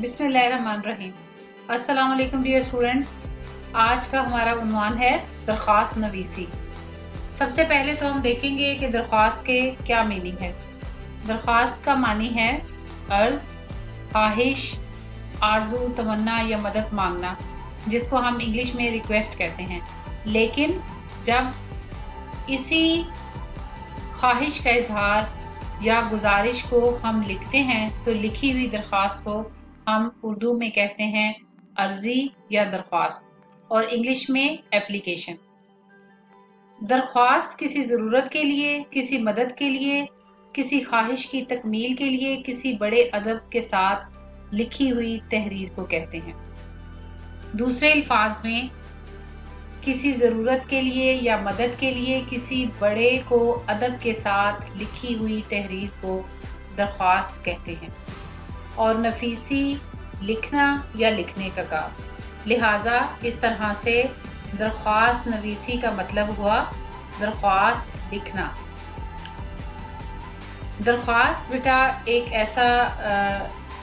बिस्मिल्लाहिर्रहमानिर्रहीम। अस्सलाम वालेकुम डियर स्टूडेंट्स। आज का हमारा उन्वान है दरख्वास्त नवीसी। सबसे पहले तो हम देखेंगे कि दरख्वास्त के क्या मीनिंग है। दरख्वास्त का मानी है अर्ज, ख्वाहिश, आरजू, तमन्ना या मदद मांगना, जिसको हम इंग्लिश में रिक्वेस्ट कहते हैं। लेकिन जब इसी ख्वाहिश का इजहार या गुजारिश को हम लिखते हैं तो लिखी हुई दरख्वास्त को हम उर्दू में कहते हैं अर्जी या दरख्वास्त और इंग्लिश में एप्लीकेशन। दरख्वास्त किसी ज़रूरत के लिए, किसी मदद के लिए, किसी ख्वाहिश की तकमील के लिए किसी बड़े अदब के साथ लिखी हुई तहरीर को कहते हैं। दूसरे अल्फाज में किसी ज़रूरत के लिए या मदद के लिए किसी बड़े को अदब के साथ लिखी हुई तहरीर को दरख्वास्त कहते हैं। और नफीसी लिखना या लिखने का काम। लिहाजा इस तरह से दरख्वास्त नवीसी का मतलब हुआ दरख्वास्त लिखना। दरख्वास्त बेटा एक ऐसा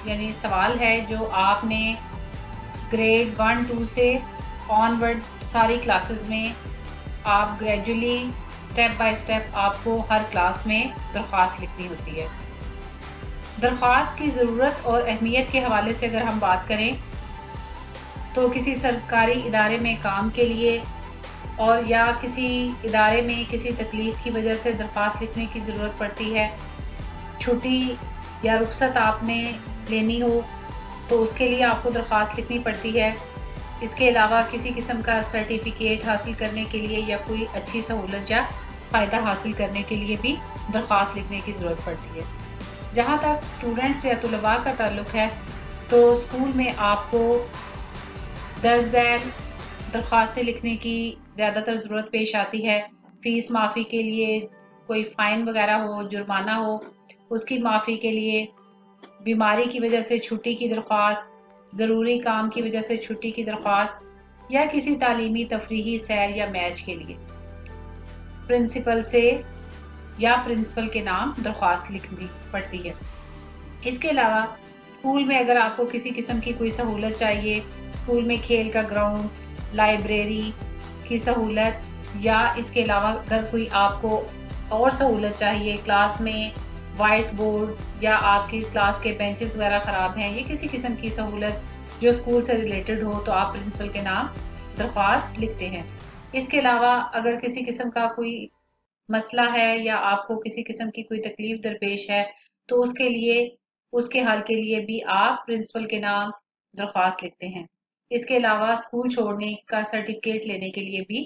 यानी सवाल है जो आपने ग्रेड 1-2 से ऑनवर्ड सारी क्लासेस में आप ग्रेजुअली स्टेप बाय स्टेप आपको हर क्लास में दरख्वास्त लिखनी होती है। दरख्वास्त की ज़रूरत और अहमियत के हवाले से अगर हम बात करें तो किसी सरकारी इदारे में काम के लिए और या किसी इदारे में किसी तकलीफ़ की वजह से दरख्वास्त लिखने की ज़रूरत पड़ती है। छुट्टी या रुखसत आपने लेनी हो तो उसके लिए आपको दरख्वास्त लिखनी पड़ती है। इसके अलावा किसी किस्म का सर्टिफिकेट हासिल करने के लिए या कोई अच्छी सहूलत या फ़ायदा हासिल करने के लिए भी दरख्वास्त लिखने की ज़रूरत पड़ती है। जहाँ तक स्टूडेंट्स या तलबा का ताल्लुक़ है तो स्कूल में आपको 10 झैल दरख्वास्तें लिखने की ज़्यादातर ज़रूरत पेश आती है। फ़ीस माफ़ी के लिए, कोई फ़ाइन वगैरह हो, जुर्माना हो, उसकी माफ़ी के लिए, बीमारी की वजह से छुट्टी की दरख्वास्त, ज़रूरी काम की वजह से छुट्टी की दरख्वास्त या किसी तालीमी तफरीही सैर या मैच के लिए प्रिंसिपल से या प्रिंसिपल के नाम दरख्वास्त लिखनी पड़ती है। इसके अलावा स्कूल में अगर आपको किसी किस्म की कोई सहूलत चाहिए, स्कूल में खेल का ग्राउंड, लाइब्रेरी की सहूलत या इसके अलावा अगर कोई आपको और सहूलत चाहिए, क्लास में वाइट बोर्ड या आपकी क्लास के बेंचेस वगैरह ख़राब हैं, ये किसी किस्म की सहूलत जो स्कूल से रिलेटेड हो तो आप प्रिंसिपल के नाम दरख्वास्त लिखते हैं। इसके अलावा अगर किसी किस्म का कोई मसला है या आपको किसी किस्म की कोई तकलीफ दरपेश है तो उसके लिए उसके हल के लिए भी आप प्रिंसिपल के नाम दरख्वास्त लिखते हैं। इसके अलावा स्कूल छोड़ने का सर्टिफिकेट लेने के लिए भी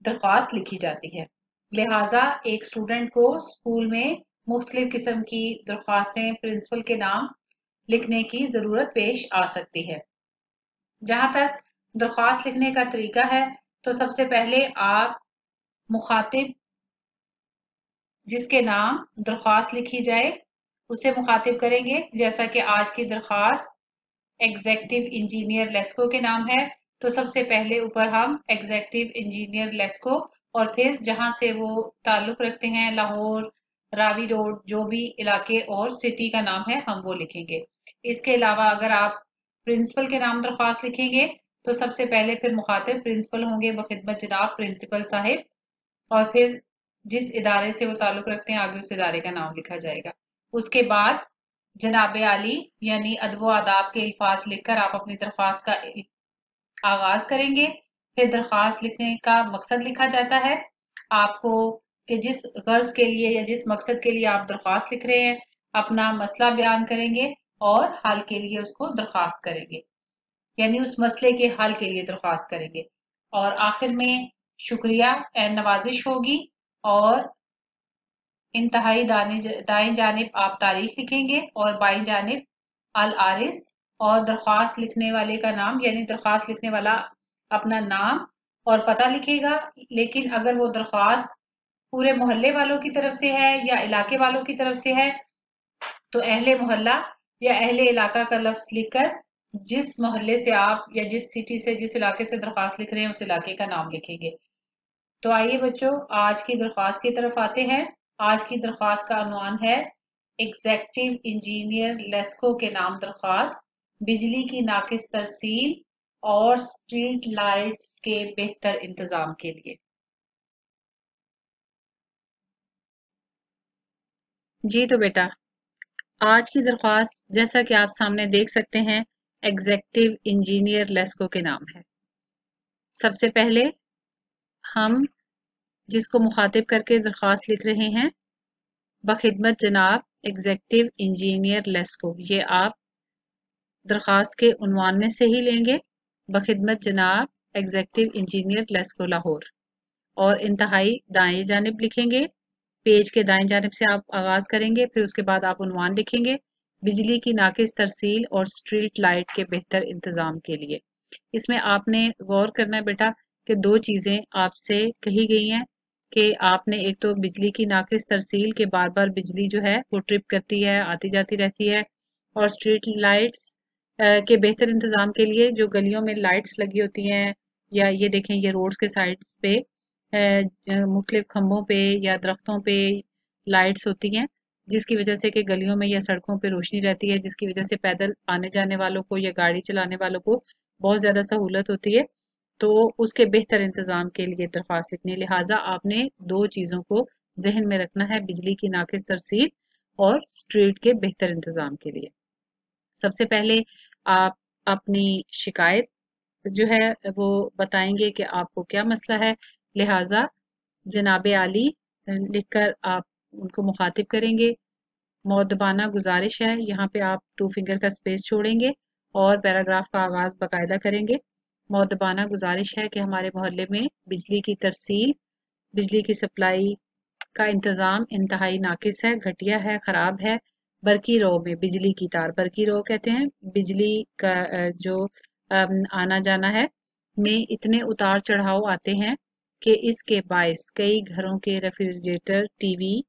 दरख्वास्त लिखी जाती है। लिहाजा एक स्टूडेंट को स्कूल में मुख्तलिफ किस्म की दरख्वास्तें प्रिंसिपल के नाम लिखने की ज़रूरत पेश आ सकती है। जहाँ तक दरख्वास्त लिखने का तरीका है तो सबसे पहले आप मुखातिब जिसके नाम दरख्वास्त लिखी जाए उसे मुखातिब करेंगे। जैसा कि आज की दरख्वास्त एग्जेक्टिव इंजीनियर लेस्को के नाम है तो सबसे पहले ऊपर हम एग्जेक्टिव इंजीनियर लेस्को और फिर जहां से वो ताल्लुक रखते हैं लाहौर, रावी रोड, जो भी इलाके और सिटी का नाम है हम वो लिखेंगे। इसके अलावा अगर आप प्रिंसिपल के नाम दरख्वास्त लिखेंगे तो सबसे पहले फिर मुखातिब प्रिंसिपल होंगे बखिदमत जनाब प्रिंसिपल साहिब और फिर जिस इदारे से वो ताल्लुक रखते हैं आगे उस इदारे का नाम लिखा जाएगा। उसके बाद जनाब आली यानी अदब व आदाब के अल्फाज लिखकर आप अपनी दरख्वास्त का आगाज करेंगे। फिर दरख्वास्त लिखने का मकसद लिखा जाता है आपको कि जिस गर्ज के लिए या जिस मकसद के लिए आप दरख्वास्त लिख रहे हैं अपना मसला बयान करेंगे और हल के लिए उसको दरख्वास्त करेंगे, यानी उस मसले के हल के लिए दरख्वास्त करेंगे। और आखिर में शुक्रिया एंड नवाजिश होगी और इंतहाई दाएं जानिब आप तारीख लिखेंगे और बाईं जानिब अल आरिस और दरख्वास्त लिखने वाले का नाम यानी दरख्वास्त लिखने वाला अपना नाम और पता लिखेगा। लेकिन अगर वो दरख्वास्त पूरे मोहल्ले वालों की तरफ से है या इलाके वालों की तरफ से है तो अहले मोहल्ला या अहले इलाका का लफ्ज लिखकर जिस मोहल्ले से आप या जिस सिटी से जिस इलाके से दरख्वास्त लिख रहे हैं उस इलाके का नाम लिखेंगे। तो आइए बच्चों आज की दरख्वास्त की तरफ आते हैं। आज की दरख्वास्त का उन्वान है एग्जेक्टिव इंजीनियर लेस्को के नाम दरख्वास्त बिजली की नाकिस तरसील और स्ट्रीट लाइट्स के बेहतर इंतजाम के लिए। जी तो बेटा, आज की दरख्वास्त जैसा कि आप सामने देख सकते हैं, एग्जेक्टिव इंजीनियर लेस्को के नाम है। सबसे पहले हम जिसको मुखातिब करके दरख्वास्त लिख रहे हैं, बखिदमत जनाब एग्जेक्टिव इंजीनियर लेस्को, ये आप दरख्वास्त के उन्वान में से ही लेंगे, बखिदमत जनाब एग्जेक्टिव इंजीनियर लेस्को लाहौर, और इंतहाई दाएं जानिब लिखेंगे। पेज के दाएं जानिब से आप आगाज करेंगे, फिर उसके बाद आप उन्वान लिखेंगे, बिजली की नाकिस तरसील और स्ट्रीट लाइट के बेहतर इंतजाम के लिए। इसमें आपने गौर करना है बेटा कि दो चीजें आपसे कही गई हैं कि आपने एक तो बिजली की नाकिस तरसील के बार बार बिजली जो है वो ट्रिप करती है, आती जाती रहती है, और स्ट्रीट लाइट्स के बेहतर इंतजाम के लिए जो गलियों में लाइट्स लगी होती हैं, या ये देखें ये रोड्स के साइड्स पे मुख्तलिफ खंभों पे या दरख्तों पे लाइट्स होती हैं, जिसकी वजह से कि गलियों में या सड़कों पे रोशनी रहती है, जिसकी वजह से पैदल आने जाने वालों को या गाड़ी चलाने वालों को बहुत ज़्यादा सहूलत होती है। तो उसके बेहतर इंतजाम के लिए दरख्वास्त लिखनी, लिहाजा आपने दो चीज़ों को जहन में रखना है, बिजली की नाकिस तरसील और स्ट्रीट के बेहतर इंतजाम के लिए। सबसे पहले आप अपनी शिकायत जो है वो बताएंगे कि आपको क्या मसला है, लिहाजा जनाब आली लिखकर आप उनको मुखातिब करेंगे। मौदबाना गुजारिश है, यहाँ पे आप टू फिंगर का स्पेस छोड़ेंगे और पैराग्राफ का आगाज बाकायदा करेंगे। मौदबाना गुजारिश है कि हमारे मोहल्ले में बिजली की तरसील, बिजली की सप्लाई का इंतज़ाम इंतहाई नाकिस है, घटिया है, ख़राब है। बरकी रो में बिजली की तार, बरकी रो कहते हैं बिजली का जो आना जाना है में इतने उतार चढ़ाव आते हैं कि इसके बायस कई घरों के रेफ्रिजरेटर, टीवी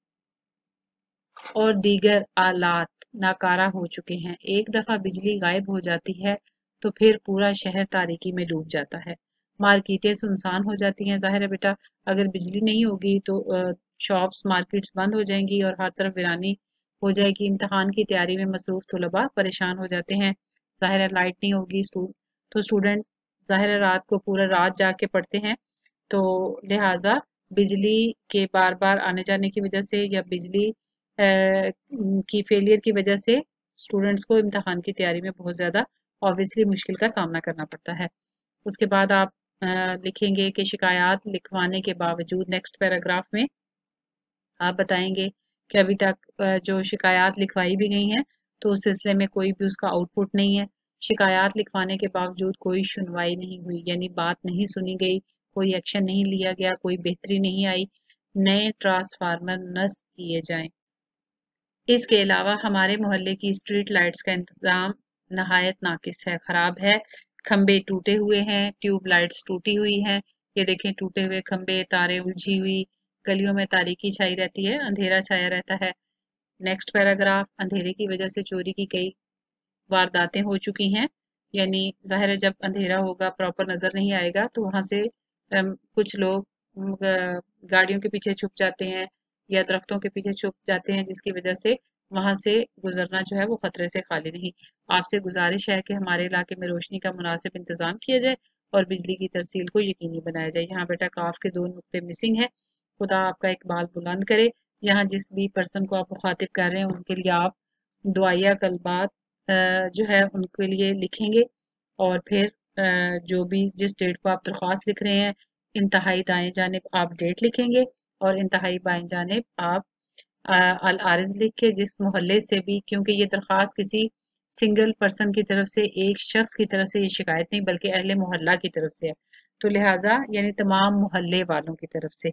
और दीगर आलात नाकारा हो चुके हैं। एक दफा बिजली गायब हो जाती है तो फिर पूरा शहर तारीकी में डूब जाता है। मार्केटें सुनसान हो जाती हैं। जाहिर है बेटा, अगर बिजली नहीं होगी तो शॉप्स, मार्केट्स बंद हो जाएंगी और हर तरफ वीरानी हो जाएगी। इम्तहान की तैयारी में मसरूफ तलबा परेशान हो जाते हैं। जाहिर है लाइट नहीं होगी तो स्टूडेंट जाहिर है रात को पूरा रात जाग के पढ़ते हैं। तो लिहाजा बिजली के बार बार आने जाने की वजह से या बिजली की फेलियर की वजह से स्टूडेंट्स को इम्तहान की तैयारी में बहुत ज़्यादा ऑब्वियसली मुश्किल का सामना करना पड़ता है। उसके बाद आप लिखेंगे कि शिकायत लिखवाने के बावजूद, नेक्स्ट पैराग्राफ में आप बताएंगे कि अभी तक जो शिकायत लिखवाई भी गई हैं तो उस सिलसिले में कोई भी उसका आउटपुट नहीं है। शिकायत लिखवाने के बावजूद कोई सुनवाई नहीं हुई, यानी बात नहीं सुनी गई, कोई एक्शन नहीं लिया गया, कोई बेहतरी नहीं आई, नए ट्रांसफार्मर नस्ब किए जाएं। इसके अलावा हमारे मोहल्ले की स्ट्रीट लाइट्स का इंतजाम नहायत नाकिस है, खराब है। खंबे टूटे हुए हैं, ट्यूब लाइट्स टूटी हुई हैं। ये देखें टूटे हुए खंबे, तारें उलझी हुई, गलियों में तारीकी छाई रहती है, अंधेरा छाया रहता है। नेक्स्ट पैराग्राफ, अंधेरे की वजह से चोरी की कई वारदातें हो चुकी हैं। यानी जाहिर है जब अंधेरा होगा, प्रॉपर नजर नहीं आएगा तो वहां से कुछ लोग गाड़ियों के पीछे छुप जाते हैं या दरख्तों के पीछे छुप जाते हैं, जिसकी वजह से वहां से गुजरना जो है वो खतरे से खाली नहीं। आपसे गुजारिश है कि हमारे इलाके में रोशनी का मुनासिब इंतजाम किया जाए और बिजली की तरसील को यकीनी बनाया जाए। यहाँ बेटा काफ के दो नुक्ते मिसिंग है, खुदा आपका इकबाल बुलंद करे। यहाँ जिस भी पर्सन को आप मुखातिब कर रहे हैं उनके लिए आप दुआया कलबात जो है उनके लिए लिखेंगे, और फिर जो भी जिस डेट को आप दरख्वास्त लिख रहे हैं, इंतहाई दाएं जानिब आप डेट लिखेंगे और इंतहाई बाएं जानिब आप अल आरिज लिख के जिस मोहल्ले से भी, क्योंकि ये दरख्वास्त किसी सिंगल पर्सन की तरफ से, एक शख्स की तरफ से ये शिकायत नहीं बल्कि अहले मोहल्ला की तरफ से है, तो लिहाजा यानी तमाम मोहल्ले वालों की तरफ से।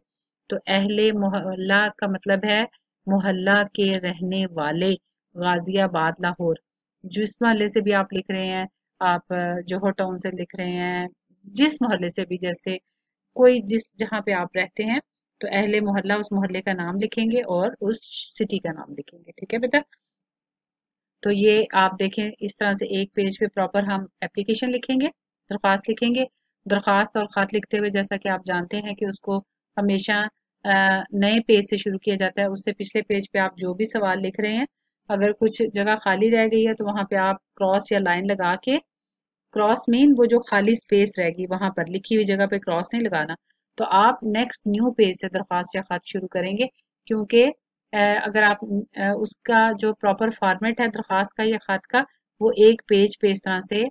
तो अहले मोहल्ला का मतलब है मोहल्ला के रहने वाले, गाजियाबाद लाहौर। जिस मोहल्ले से भी आप लिख रहे हैं, आप जोहर टाउन से लिख रहे हैं, जिस मोहल्ले से भी, जैसे कोई जिस जहाँ पे आप रहते हैं, तो अहले मोहल्ला उस मोहल्ले का नाम लिखेंगे और उस सिटी का नाम लिखेंगे। ठीक है बेटा, तो ये आप देखें इस तरह से एक पेज पे प्रॉपर हम एप्लीकेशन लिखेंगे, दरख्वास्त लिखेंगे। दरख्वास्त और ख़त लिखते हुए जैसा कि आप जानते हैं कि उसको हमेशा नए पेज से शुरू किया जाता है। उससे पिछले पेज पे आप जो भी सवाल लिख रहे हैं अगर कुछ जगह खाली रह गई है तो वहां पे आप क्रॉस या लाइन लगा के, क्रॉस मीन वो जो खाली स्पेस रहेगी वहां पर, लिखी हुई जगह पे क्रॉस नहीं लगाना। तो आप नेक्स्ट न्यू पेज से दरख्वास्त या खत शुरू करेंगे, क्योंकि अगर आप उसका जो प्रॉपर फॉर्मेट है दरख्वास्त का या खत का, वो एक पेज पे इस तरह से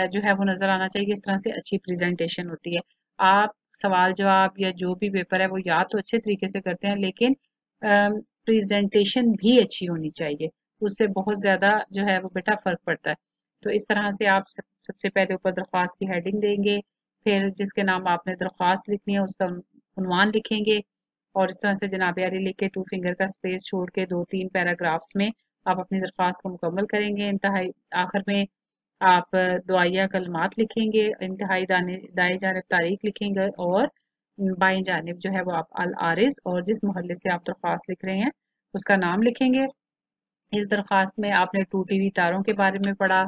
जो है वो नजर आना चाहिए। इस तरह से अच्छी प्रेजेंटेशन होती है। आप सवाल जवाब या जो भी पेपर है वो या तो अच्छे तरीके से करते हैं, लेकिन प्रेजेंटेशन भी अच्छी होनी चाहिए। उससे बहुत ज्यादा जो है वो बेटा फर्क पड़ता है। तो इस तरह से आप सबसे पहले ऊपर दरख्वास्त की हेडिंग देंगे, फिर जिसके नाम आपने दरख्वास्त लिखनी है उसका उन्वान लिखेंगे, और इस तरह से जनाब यारी लिख के टू फिंगर का स्पेस छोड़ के 2-3 पैराग्राफ्स में आप अपनी दरख्वास्त को मुकम्मल करेंगे। इंतहाई आखिर में आप दुआया कलमात लिखेंगे, इंतहाई दाएं जानिब तारीख लिखेंगे, और बाएं जानिब जो है वो आप अल आरिज और जिस मोहल्ले से आप दरख्वास्त लिख रहे हैं उसका नाम लिखेंगे। इस दरख्वास्त में आपने टूटी हुई तारों के बारे में पढ़ा,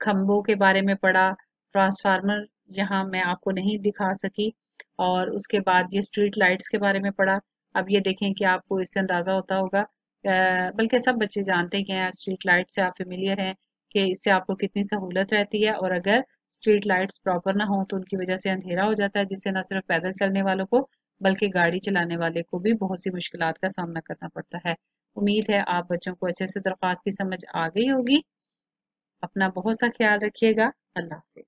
खंभों के बारे में पढ़ा, ट्रांसफार्मर यहाँ मैं आपको नहीं दिखा सकी, और उसके बाद ये स्ट्रीट लाइट्स के बारे में पढ़ा। अब ये देखें कि आपको इससे अंदाज़ा होता होगा, बल्कि सब बच्चे जानते हैं कि स्ट्रीट लाइट से आप फेमिलियर हैं कि इससे आपको कितनी सहूलत रहती है। और अगर स्ट्रीट लाइट्स प्रॉपर ना हो तो उनकी वजह से अंधेरा हो जाता है, जिससे न सिर्फ पैदल चलने वालों को बल्कि गाड़ी चलाने वाले को भी बहुत सी मुश्किलात का सामना करना पड़ता है। उम्मीद है आप बच्चों को अच्छे से दरख्वास्त की समझ आ गई होगी। अपना बहुत सा ख्याल रखिएगा। अल्लाह हाफिज।